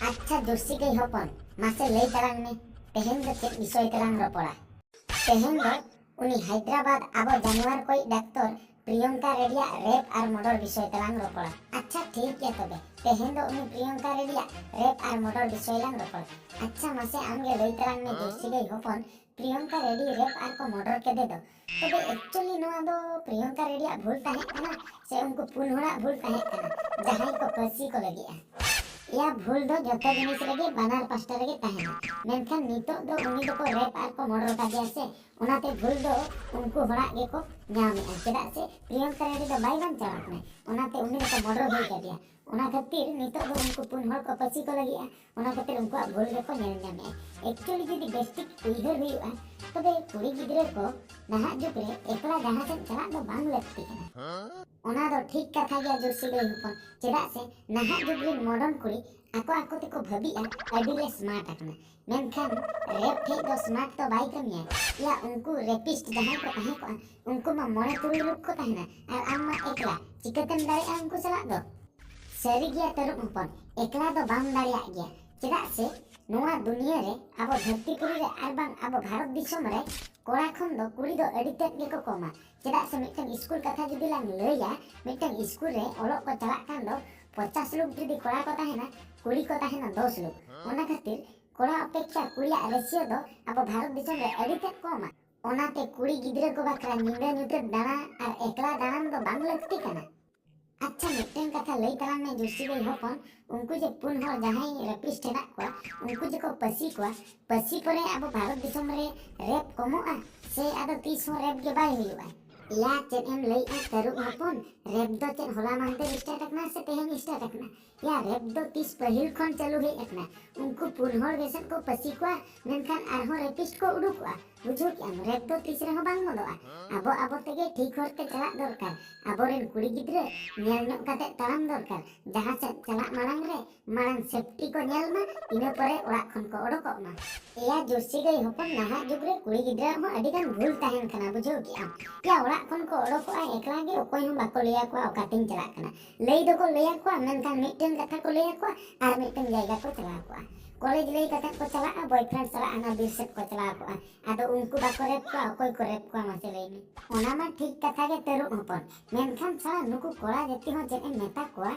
अच्छा जुर्सी गई हपन मासे लई तलांग में तेहेन दो चेक विषय तलांग रोपड़ा तेहेन दो उनी हैदराबाद आबो जानवर कोई डॉक्टर प्रियंका रेडिया रेप और मर्डर विषय तलांग रोपड़ा। अच्छा ठीक है तबे तेहेन दो उनी प्रियंका रेडिया रेप और मर्डर विषय लांग रोपड़ा। अच्छा मासे आमगे लई तलांग में जुर्सी गई हपन प्रियंका रेडी रेप और को मर्डर के दे दो तबे एक्चुअली नोआ दो प्रियंका रेडिया भूल ताहे कना से उनको पुन होड़ा भूल ताहे कना जहां को पर्सी को लगिया या भूल दो जतो जिनिस लगे बानार पास्टा लगे ताहेना मेनखान नितो दो उनी दो को रेप आर को मर्डर का दिया से उनाते भूल दो उनको होड़ा गे को ᱧᱟᱢᱮᱜᱼᱟ चेदा से प्रियंका रेडी दो बाई बान चालाक ने उनाते उनी दो को मर्डर होई का दिया उना खातिर नितो दो उनको पुन हड़ को पसी को लगिया उना खातिर उनको भूल गे को नेल ᱧᱟᱢᱮᱜᱼᱟ एक्चुअली जदी बेस्टिक उइहर हुइआ तबे कुड़ी गिदरे को नाहा जुग रे एकला जहां से चला दो बांग लगती है उना दो ठीक कथा गया जुर्सी गई हपन चेदा से नाहा जुग रे मॉडर्न कुड़ी आको आको ते को भबिया अडिले स्मार्ट आकना मेनखान रेप ठे दो स्मार्ट तो बाई कमिया या उनको रेपिस्ट जहां को ताहे को उनको मा मोने तुरी रुक को ताहेना और आम मा एकला चिकतन दाड़े उनको चला दो सरी गया तरुप हपन एकला दो बाम दाड़िया गया चेदा से नोआ दुनिया रे आबो धरतीपुरी रे आर बांग आबो भारत दिसम रे कोड़ा खन दो कुड़ी दो अडी तेट गे को कोमा चेदा से मिटन स्कूल कथा जदी लांग लया मिटन स्कूल रे ओलोक को चला कान दो 50 लोग जदी कोड़ा को ताहेना कुड़ी को ताहेना 10 लोग ओना खातिर कोड़ा अपेक्षा कुड़िया रेशियो दो आबो भारत दिसम रे अडी तेट कोमा ओनाते कुड़ी गिदरे को बाकरा निंदा नुते दाना और एकला दाना दो बांग लगती कना। अच्छा मिटन कथा लई तलांग में जुर्सी गई हपन उनको जे पुन हर जहां रेपिस्ट हेना को उनको जे को पसी परे अब भारत दिसम रे रेप कमोआ से आदो 30 हो रेप के बाय हुआ या चेन एम लई आ तरुप हपन रेप दो चेन होला मानते स्टार्ट रखना से तेहन स्टार्ट रखना या रेप दो 30 पहिल खन चालू हे रखना उनको पुन हर बेसन को पसी को मेनखान आरहो रेपिस्ट को उडुकवा बुझो कि हम रेप दो 30 रे हो बांग मदोआ आबो आबो तेगे ठीक होते चला दरकार आबोरेन कुड़ी गिद्रे नेल नो काते ताराम दरकार जहां से चला मारांग रे मारांग सेफ्टी को नेल मा इने परे ओड़ा खन को ओडोको मा या जुर्सी गई हपन नाहा जुग रे कुड़ी गिद्रा हो अडी गान भूल ताहेन कना बुझो कि हम या ओड़ा खन को ओडोको आ एकला गे ओकोय हम बाको लिया को ओकाटिंग चला कना लई दो को लिया को मेनखान मिटन कथा को लिया को आर मिटन जायगा को चला को कॉलेज लई कथा को चला बॉयफ्रेंड चला आना बिरसेट को चला को आदो उनको बाको रेप को कोई को रेप को मासे लई ओना मा ठीक कथा गे तेरु हपन मेनखान सारा नुकु कोड़ा जेती हो जेने मेता को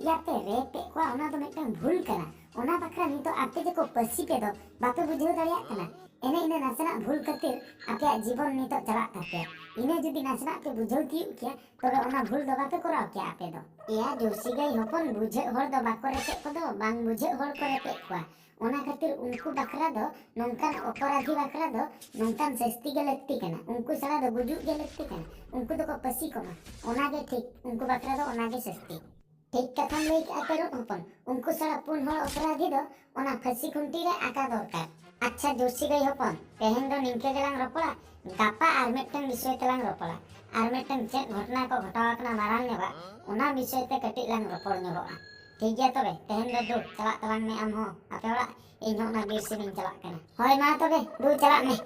याते रेप को ओना तो मिटन भूल करा ओना बकरा नितो आपे जे को पसी पे दो बापे बुझो दरिया कना एने इने नासना भूल खातिर आपे जीवन नितो चला तापे इने जदी नासना पे बुझो ती क्या तबे ओना भूल दो बापे करा क्या आपे दो या जुर्सी गई हपन बुझे हर दो बाको रेपे को दो बांग बुझे हर को रेपे को ओना खातिर उनको बकरा दो नोंकान अपराधी बकरा दो नोंकान सस्ती के लगती कना उनको सला दो गुजु के लगती कना उनको तो को पसी को ओना के ठीक उनको बकरा दो ओना के सस्ती ठीक कथम लई आतेरो हपन उनको सला पुन हर अपराधी दो ओना फसी खुंटी रे आका दरकार। अच्छा जुर्सी गई हपन तेहेन दो निंके गेलांग रपड़ा गापा आर मिटन विषय तेलांग रपड़ा आर मिटन चेक घटना को घटावा कना मारांग नेबा ओना विषय ते कटिक लांग रपड़ ᱧᱚᱜᱚᱜᱼᱟ ठीक गया तबे तेहेन दो चला तलांग में आम हो आपे ओड़ा इन हो ना बीर से चला कना होय मा तबे दू चला में।